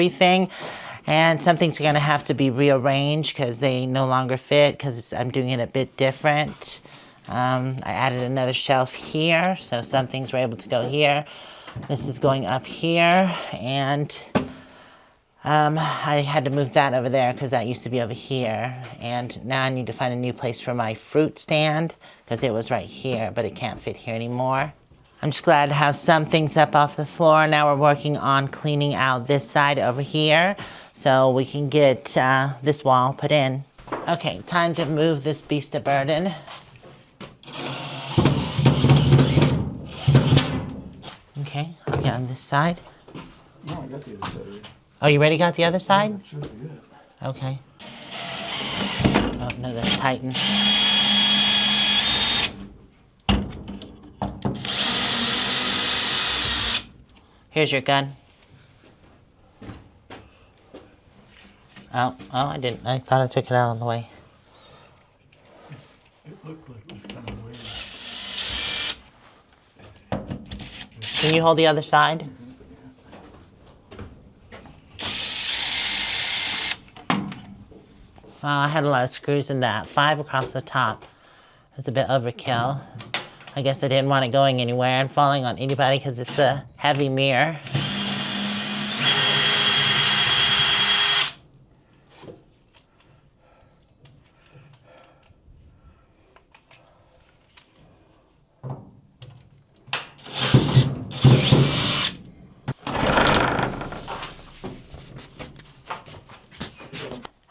everything. And some things are going to have to be rearranged because they no longer fit because I'm doing it a bit different. I added another shelf here, so some things were able to go here. This is going up here, and I had to move that over there because that used to be over here. And now I need to find a new place for my fruit stand because it was right here, but it can't fit here anymore. I'm just glad to have some things up off the floor. Now we're working on cleaning out this side over here so we can get this wall put in. Okay, time to move this beast of burden. Okay, I'll get on this side. No, I got the other side already. Oh, you already got the other side? Yeah, sure, good. Okay. Oh, no, that's tightened. Here's your gun. Oh, I didn't. I thought I took it out on the way. It looked like it was kind of weird. Can you hold the other side? I had a lot of screws in that. 5 across the top. It's a bit overkill. I guess I didn't want it going anywhere and falling on anybody because it's a heavy mirror.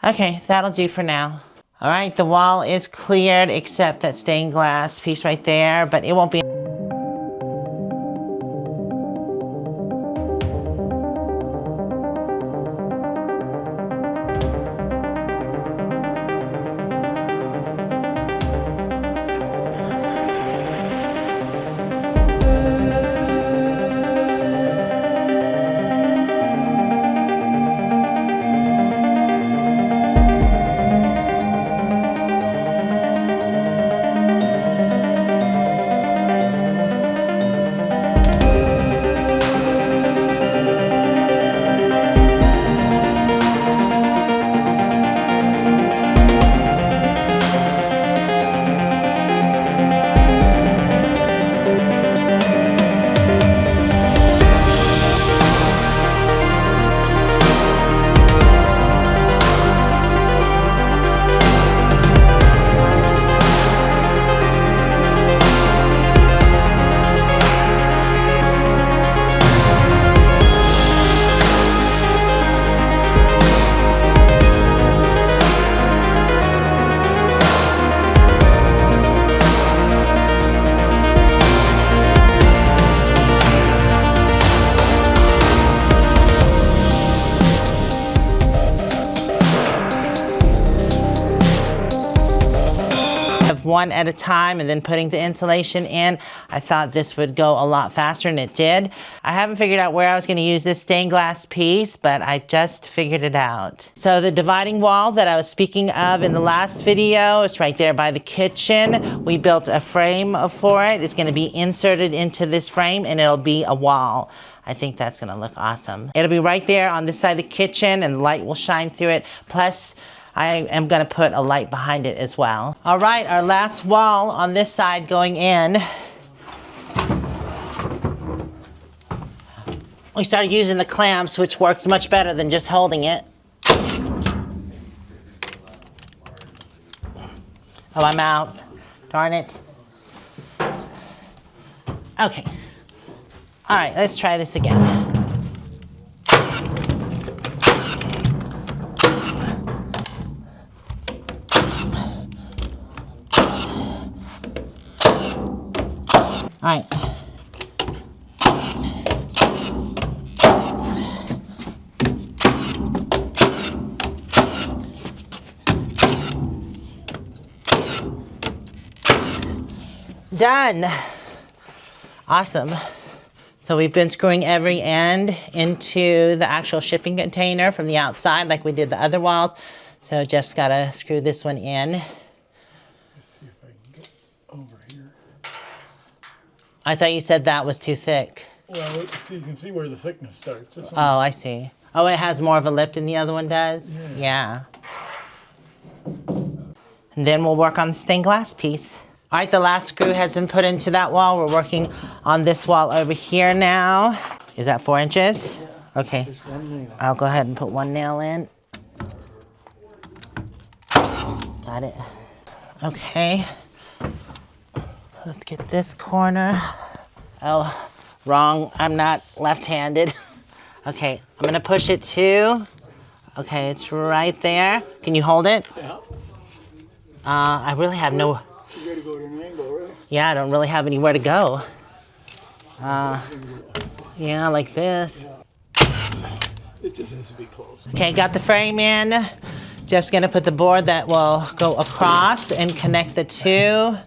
Okay, that'll do for now. All right, the wall is cleared except that stained glass piece right there, but it won't be. One at a time and then putting the insulation in. I thought this would go a lot faster, and it did. I haven't figured out where I was going to use this stained glass piece, but I just figured it out. So the dividing wall that I was speaking of in the last video, it's right there by the kitchen. We built a frame for it. It's going to be inserted into this frame, and it'll be a wall. I think that's going to look awesome. It'll be right there on this side of the kitchen, and the light will shine through it. Plus, I am going to put a light behind it as well. All right, our last wall on this side going in. We started using the clamps, which works much better than just holding it. Oh, I'm out. Darn it. Okay. All right, let's try this again. All right. Done. Awesome. So we've been screwing every end into the actual shipping container from the outside like we did the other walls. So Jeff's got to screw this one in. Let's see if I can get over here. I thought you said that was too thick. Well, so you can see where the thickness starts. This one, Oh, I see. Oh, it has more of a lift than the other one does? Yeah. And then we'll work on the stained glass piece. All right, the last screw has been put into that wall. We're working on this wall over here now. Is that 4 inches? Yeah. Okay. Just one nail. I'll go ahead and put one nail in. Got it. Okay. Let's get this corner. Oh, wrong. I'm not left-handed. Okay, I'm gonna push it too. Okay, it's right there. Can you hold it? Yeah. I really have no... You gotta go at an angle, right? Yeah, I don't really have anywhere to go. Yeah, like this. It just has to be close. Okay, got the frame in. Jeff's gonna put the board that will go across and connect the two.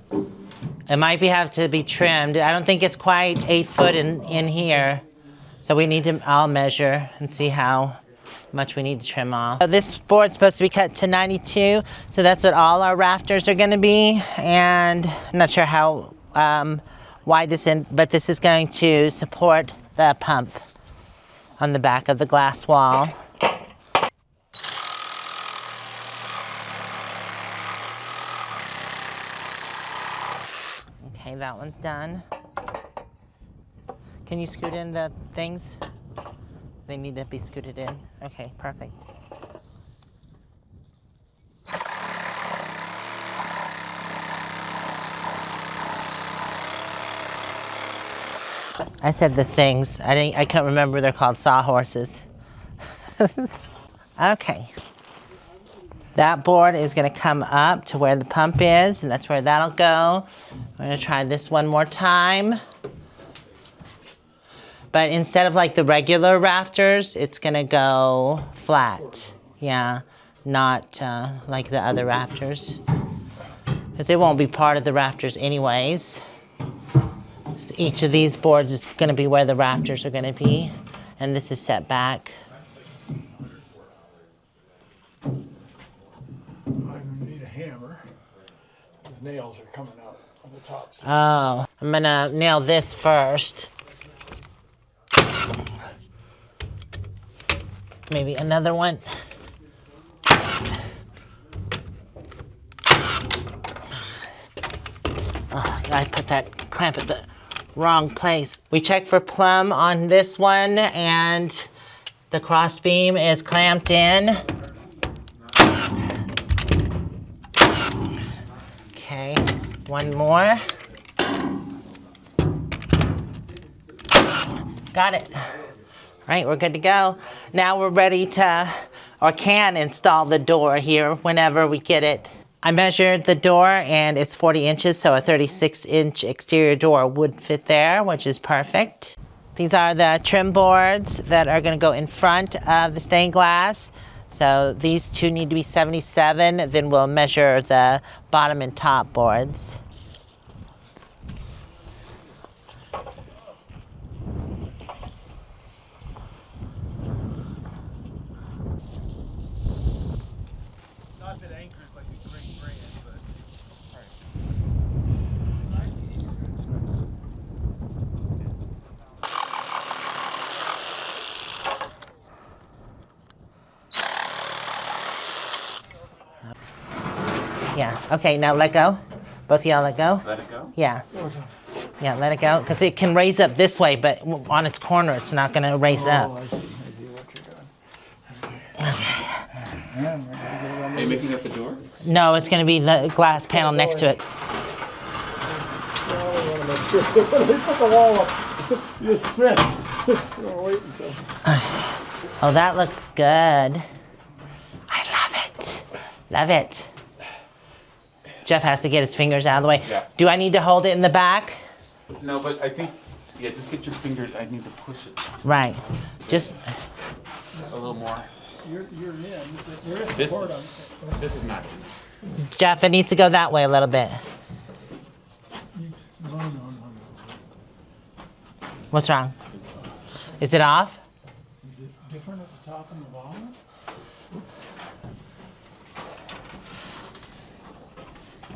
It might have to be trimmed. I don't think it's quite 8 foot in here. So we need to, I'll measure and see how much we need to trim off. So this board's supposed to be cut to 92, so that's what all our rafters are gonna be. And I'm not sure how wide this in, but this is going to support the pump on the back of the glass wall. Okay, that one's done. Can you scoot in the things? They need to be scooted in. Okay, perfect. I said the things. I can't remember they're called sawhorses. Okay. That board is gonna come up to where the pump is, and that's where that'll go. I'm gonna try this one more time. But instead of like the regular rafters, it's gonna go flat. Yeah, not like the other rafters. Because it won't be part of the rafters anyways. So each of these boards is gonna be where the rafters are gonna be. And this is set back. I'm gonna need a hammer. The nails are coming out on the top. So Oh, I'm gonna nail this first. Maybe another one. Oh, I put that clamp at the wrong place. We checked for plumb on this one, and the cross beam is clamped in. Okay, one more. Got it. All right, we're good to go. Now we're ready to, or can install the door here whenever we get it. I measured the door and it's 40 inches, so a 36-inch exterior door would fit there, which is perfect. These are the trim boards that are gonna go in front of the stained glass. So these two need to be 77, then we'll measure the bottom and top boards. not that Anchor's like a great brand, but Yeah, okay, now let go. Both of y'all let go. Let it go? Yeah. Yeah, let it go, because it can raise up this way, but on its corner, it's not gonna raise up. I see what you're doing. Man, we're gonna get it on Are you making up the door? No, it's gonna be the glass panel next to it. Well, we wanna make sure when we put the wall up, this fits. We're gonna wait until. Oh, that looks good. I love it. Love it. Jeff has to get his fingers out of the way. Yeah. Do I need to hold it in the back? No, but I think, yeah, just get your fingers, I need to push it Right. Just, a little more. You're in. There is This- support on it. This is not. Jeff, it needs to go that way a little bit. No. What's wrong? Is it off? Is it different at the top and the bottom?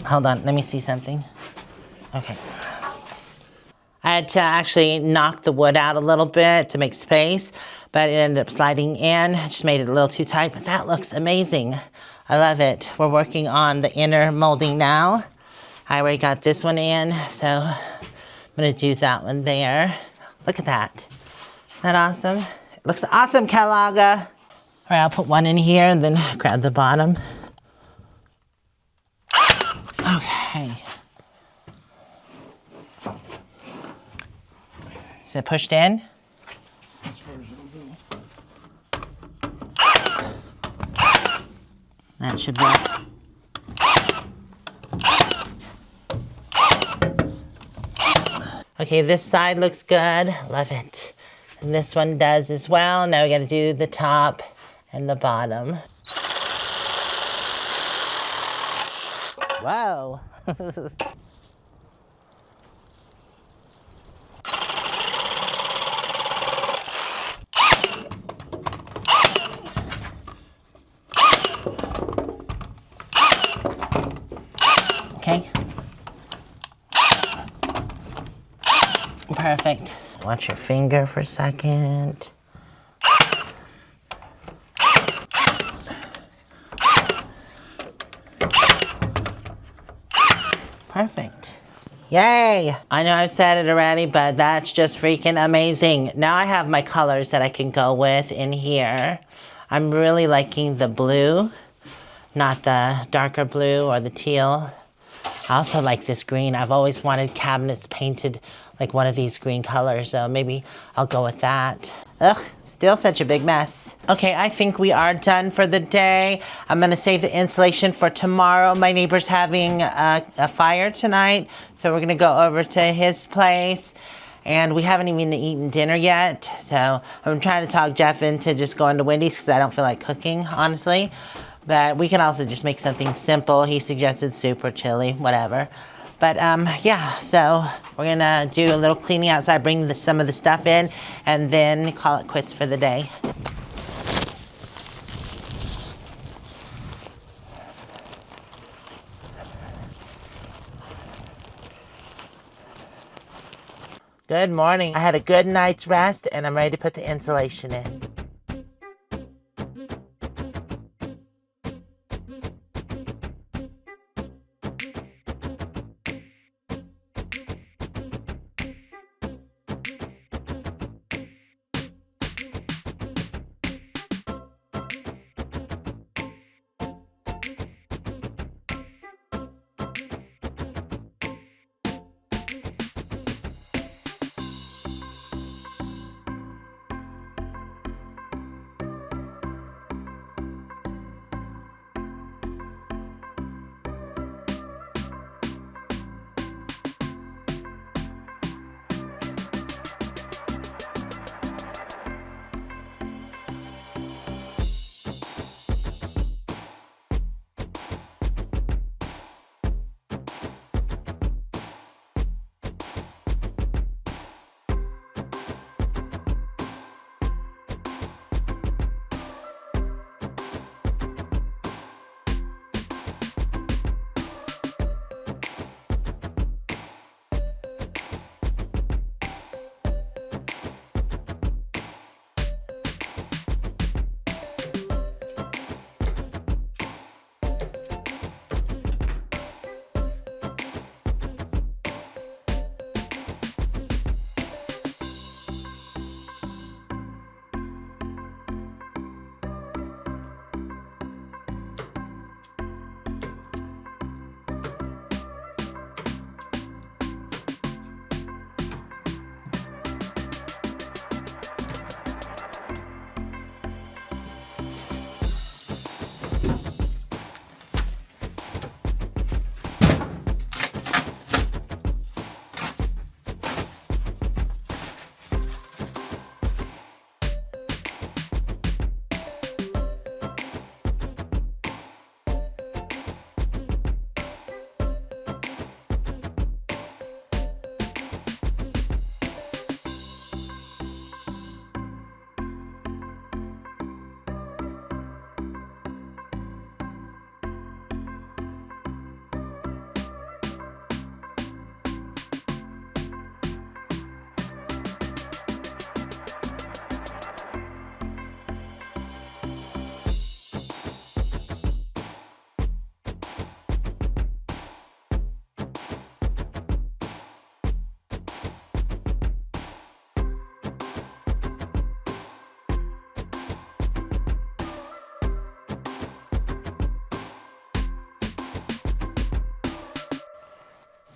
Hold on, let me see something. Okay. I had to actually knock the wood out a little bit to make space, but it ended up sliding in. Just made it a little too tight, but that looks amazing. I love it. We're working on the inner molding now. I already got this one in, so I'm gonna do that one there. Look at that. Isn't that awesome? It looks awesome, Calaga. All right, I'll put one in here and then grab the bottom. Okay. Is it pushed in? As far as it'll go. That should work. Okay, this side looks good. Love it. And this one does as well. Now we gotta do the top and the bottom. Whoa. Okay. Perfect. Watch your finger for a second. Perfect. Yay! I know I've said it already, but that's just freaking amazing. Now I have my colors that I can go with in here. I'm really liking the blue, not the darker blue or the teal. I also like this green. I've always wanted cabinets painted like one of these green colors, so maybe I'll go with that. Ugh, still such a big mess. Okay, I think we are done for the day. I'm gonna save the insulation for tomorrow. My neighbor's having a fire tonight, so we're gonna go over to his place. And we haven't even eaten dinner yet, so I'm trying to talk Jeff into just going to Wendy's because I don't feel like cooking, honestly. But we can also just make something simple. He suggested soup or chili, whatever. But yeah, so we're gonna do a little cleaning outside, bring some of the stuff in, and then call it quits for the day. Good morning. I had a good night's rest, and I'm ready to put the insulation in.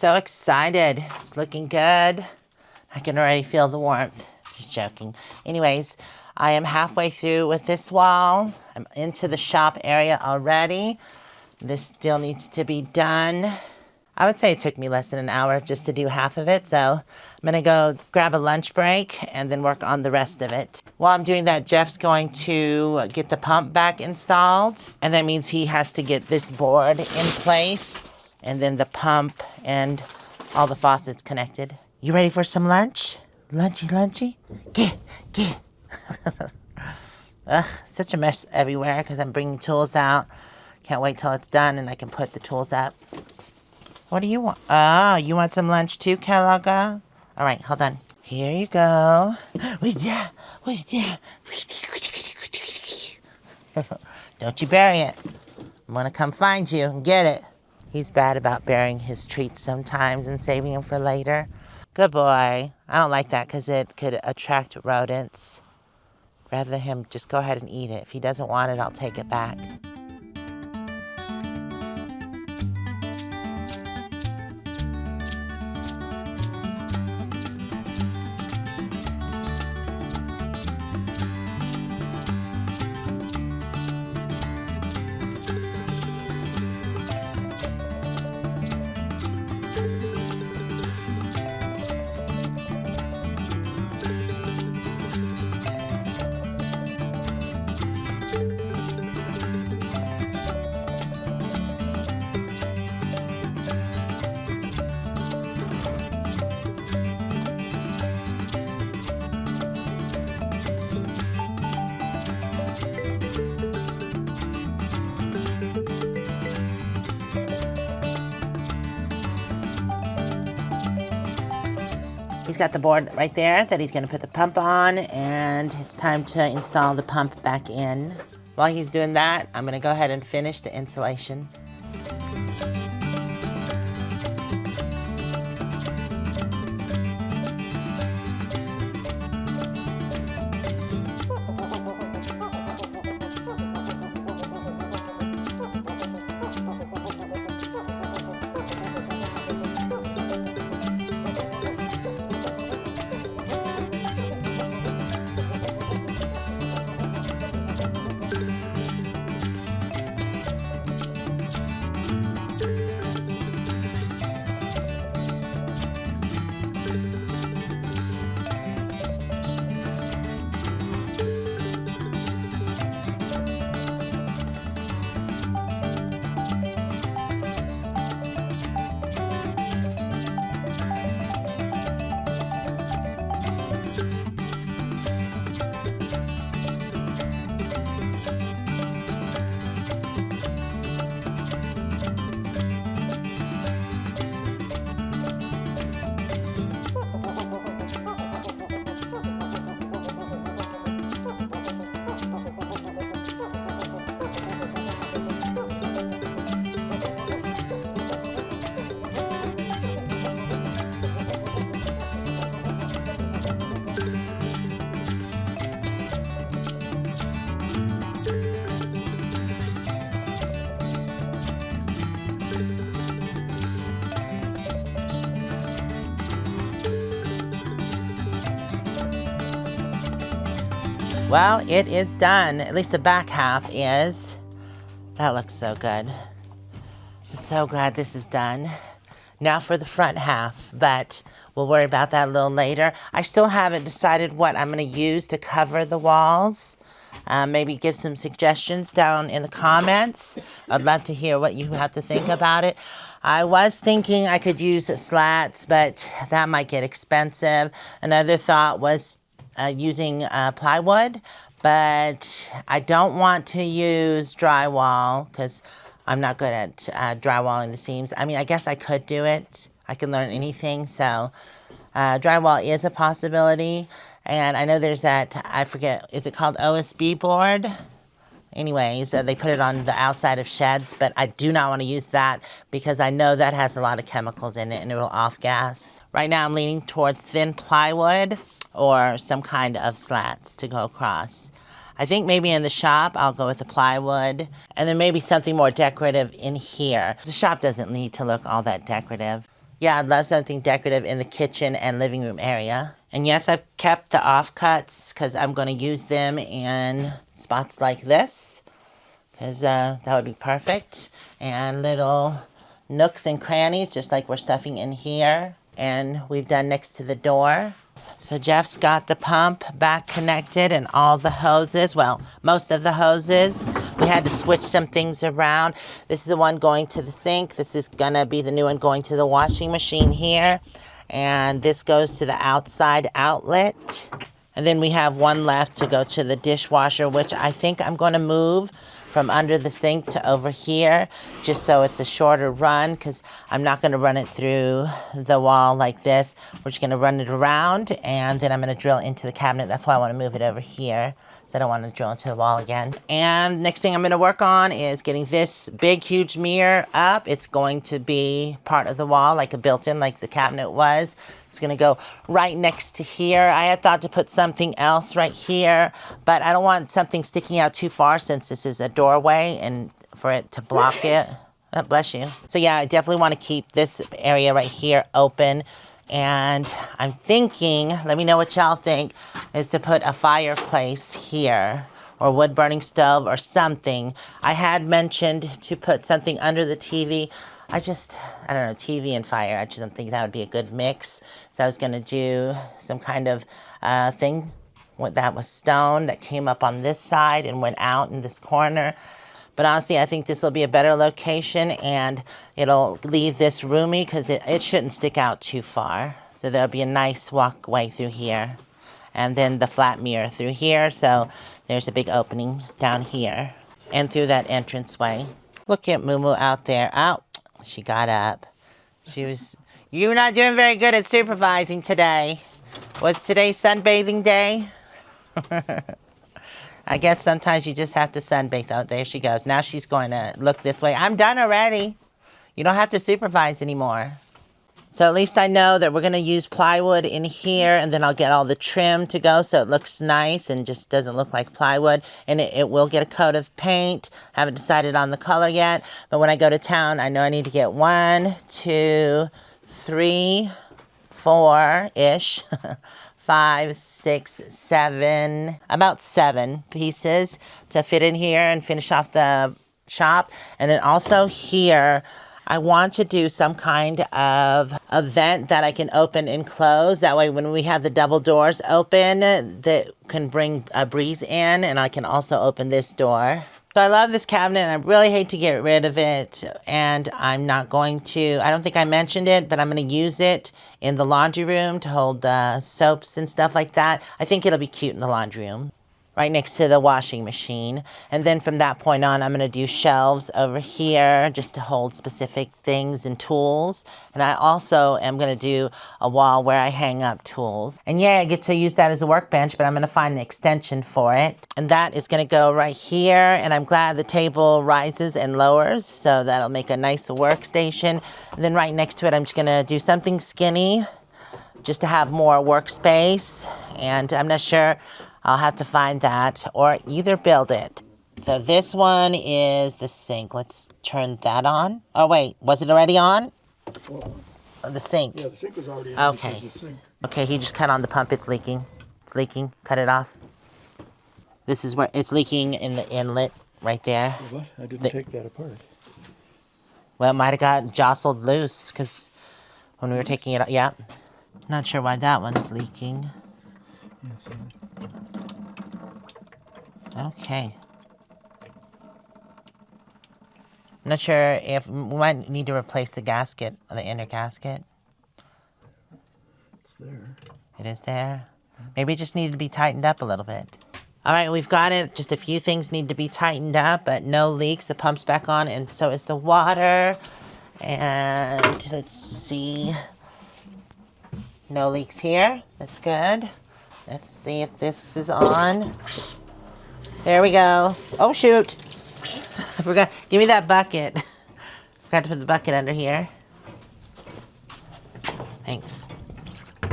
So excited. It's looking good. I can already feel the warmth. Just joking. Anyways, I am halfway through with this wall. I'm into the shop area already. This still needs to be done. I would say it took me less than an hour just to do half of it, so I'm gonna go grab a lunch break and then work on the rest of it. While I'm doing that, Jeff's going to get the pump back installed, and that means he has to get this board in place, and then the pump and all the faucets connected. You ready for some lunch? Lunchy? Get. Ugh, such a mess everywhere because I'm bringing tools out. Can't wait till it's done and I can put the tools up. What do you want? Oh, you want some lunch too, Kelloga? All right, hold on. Here you go. What's that? Don't you bury it. I'm gonna come find you and get it. He's bad about burying his treats sometimes and saving them for later. Good boy. I don't like that because it could attract rodents. Rather than him just go ahead and eat it. If he doesn't want it, I'll take it back. He's got the board right there that he's going to put the pump on, and it's time to install the pump back in. While he's doing that, I'm going to go ahead and finish the insulation. Well, it is done. At least the back half is. That looks so good. I'm so glad this is done. Now for the front half, but we'll worry about that a little later. I still haven't decided what I'm going to use to cover the walls. Maybe give some suggestions down in the comments. I'd love to hear what you have to think about it. I was thinking I could use slats, but that might get expensive. Another thought was using plywood, but I don't want to use drywall because I'm not good at drywalling the seams. I mean, I guess I could do it. I can learn anything, so drywall is a possibility. And I know there's that, I forget, is it called OSB board? Anyways, they put it on the outside of sheds, but I do not want to use that because I know that has a lot of chemicals in it and it will off-gas. Right now I'm leaning towards thin plywood or some kind of slats to go across. I think maybe in the shop I'll go with the plywood and then maybe something more decorative in here. The shop doesn't need to look all that decorative. Yeah, I'd love something decorative in the kitchen and living room area. And yes, I've kept the offcuts because I'm going to use them in spots like this. Because that would be perfect. And little nooks and crannies, just like we're stuffing in here. And we've done next to the door. So Jeff's got the pump back connected and all the hoses. Well, most of the hoses. We had to switch some things around. This is the one going to the sink. This is going to be the new one going to the washing machine here. And this goes to the outside outlet. And then we have one left to go to the dishwasher, which I think I'm going to move from under the sink to over here, just so it's a shorter run, because I'm not going to run it through the wall like this. We're just going to run it around, and then I'm going to drill into the cabinet. That's why I want to move it over here, so I don't want to drill into the wall again. And next thing I'm going to work on is getting this big, huge mirror up. It's going to be part of the wall, like a built-in, like the cabinet was. It's going to go right next to here. I had thought to put something else right here, but I don't want something sticking out too far since this is a doorway and for it to block it. Oh, bless you. So yeah, I definitely want to keep this area right here open. And I'm thinking, let me know what y'all think, is to put a fireplace here or wood burning stove or something. I had mentioned to put something under the TV. I don't know, TV and fire. I just don't think that would be a good mix. So I was going to do some kind of thing that was stone that came up on this side and went out in this corner. But honestly, I think this will be a better location, and it'll leave this roomy because it shouldn't stick out too far. So there'll be a nice walkway through here. And then the flat mirror through here. So there's a big opening down here and through that entranceway. Look at moo-moo out there. Out. She got up. You're not doing very good at supervising today. Was today sunbathing day? I guess sometimes you just have to sunbathe. Oh, there she goes. Now she's going to look this way. I'm done already. You don't have to supervise anymore. So at least I know that we're going to use plywood in here, and then I'll get all the trim to go so it looks nice and just doesn't look like plywood. And it will get a coat of paint. Haven't decided on the color yet, but when I go to town, I know I need to get 1, 2, 3, 4-ish, 5, 6, 7, about 7 pieces to fit in here and finish off the shop. And then also here, I want to do some kind of a vent that I can open and close. That way when we have the double doors open, that can bring a breeze in, and I can also open this door. So I love this cabinet, and I really hate to get rid of it, and I'm not going to. I don't think I mentioned it, but I'm going to use it in the laundry room to hold soaps and stuff like that. I think it'll be cute in the laundry room, right next to the washing machine. And then from that point on, I'm going to do shelves over here just to hold specific things and tools. And I also am going to do a wall where I hang up tools. And yeah, I get to use that as a workbench, but I'm going to find an extension for it. And that is going to go right here. And I'm glad the table rises and lowers, so that'll make a nice workstation. And then right next to it, I'm just going to do something skinny just to have more workspace. And I'm not sure. I'll have to find that or either build it. So this one is the sink. Let's turn that on. Oh, wait. Was it already on? Well, the sink. yeah, the sink was already on. Okay. Okay, he just cut on the pump. It's leaking. It's leaking. Cut it off. This is where it's leaking in the inlet right there. What? I didn't take that apart. Well, it might have got jostled loose because when we were taking it out. Yeah. Not sure why that one's leaking. Yes, Okay. I'm not sure if we might need to replace the gasket, the inner gasket. it's there. It is there. Maybe it just needed to be tightened up a little bit. All right, we've got it. Just a few things need to be tightened up, but no leaks. The pump's back on, and so is the water. And let's see. No leaks here. That's good. Let's see if this is on. There we go. Oh, shoot. I forgot. Give me that bucket. Forgot to put the bucket under here. Thanks. The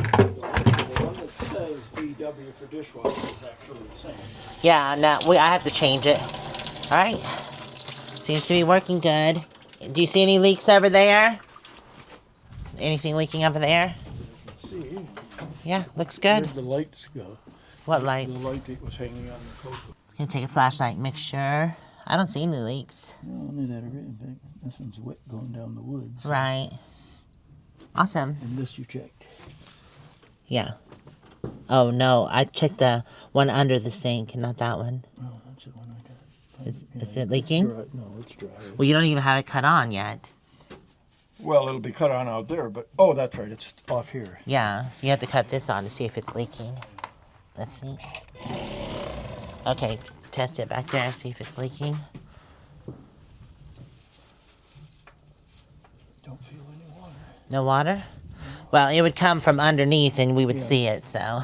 one that says DW for dishwasher is actually the same. Yeah, no, I have to change it. All right. Seems to be working good. Do you see any leaks over there? Anything leaking over there? Let's see. Yeah, looks good. Where'd the lights go? What lights? The light that was hanging on the coat. Gonna take a flashlight, make sure. I don't see any leaks. No, only that. In fact, nothing's wet going down the woods. Right. Awesome. And this you checked. Yeah. Oh no, I checked the one under the sink, not that one. Oh, that's the one I got. Is it leaking? Dry. No, it's dry. Well, you don't even have it cut on yet. Well, it'll be cut on out there, but oh, that's right. It's off here. Yeah, so you have to cut this on to see if it's leaking. Let's see. Okay, test it back there, see if it's leaking. Don't feel any water. No water? Well, it would come from underneath and we would see it, so. Yeah,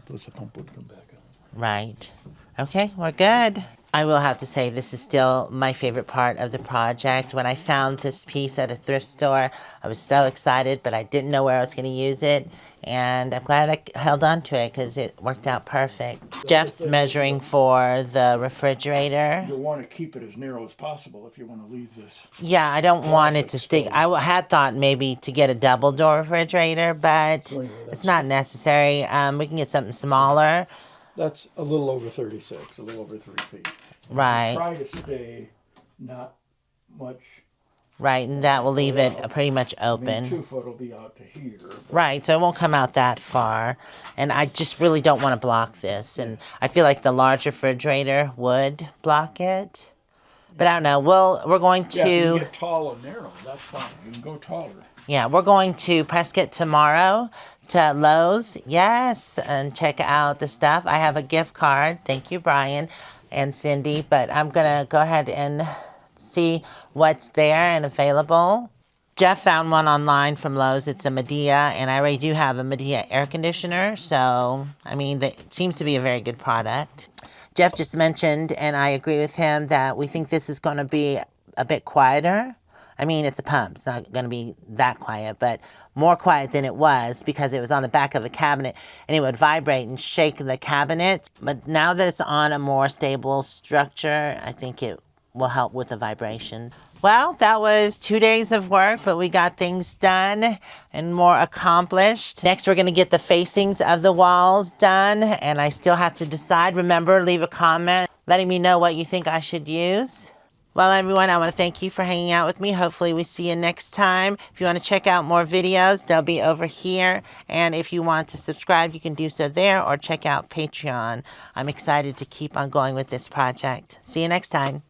the pump would come back on. Right. Okay, we're good. I will have to say this is still my favorite part of the project. When I found this piece at a thrift store, I was so excited, but I didn't know where I was going to use it. And I'm glad I held on to it because it worked out perfect. Jeff's measuring for the refrigerator. You'll want to keep it as narrow as possible if you want to leave this. Yeah, I don't want it to stick. I had thought maybe to get a double door refrigerator, but it's not necessary. We can get something smaller. That's a little over 36, a little over 3 feet. Right. Try to stay not much. Right, and that will leave it pretty much open. I mean, 2 foot will be out to here. Right, so it won't come out that far. And I just really don't want to block this. And I feel like the large refrigerator would block it. But I don't know. We're going to... Yeah, you can get tall and narrow. That's fine. You can go taller. Yeah, we're going to Prescott tomorrow to Lowe's. Yes, and check out the stuff. I have a gift card. Thank you, Brian and Cindy. But I'm going to go ahead and see what's there and available. Jeff found one online from Lowe's. It's a Medea, and I already do have a Medea air conditioner. So, I mean, it seems to be a very good product. Jeff just mentioned, and I agree with him, that we think this is going to be a bit quieter. I mean, it's a pump. It's not going to be that quiet, but more quiet than it was because it was on the back of a cabinet and it would vibrate and shake the cabinet. But now that it's on a more stable structure, I think it will help with the vibrations. Well, that was 2 days of work, but we got things done and more accomplished. Next, we're going to get the facings of the walls done, and I still have to decide. Remember, leave a comment letting me know what you think I should use. Well, everyone, I want to thank you for hanging out with me. Hopefully, we see you next time. If you want to check out more videos, they'll be over here. And if you want to subscribe, you can do so there or check out Patreon. I'm excited to keep on going with this project. See you next time.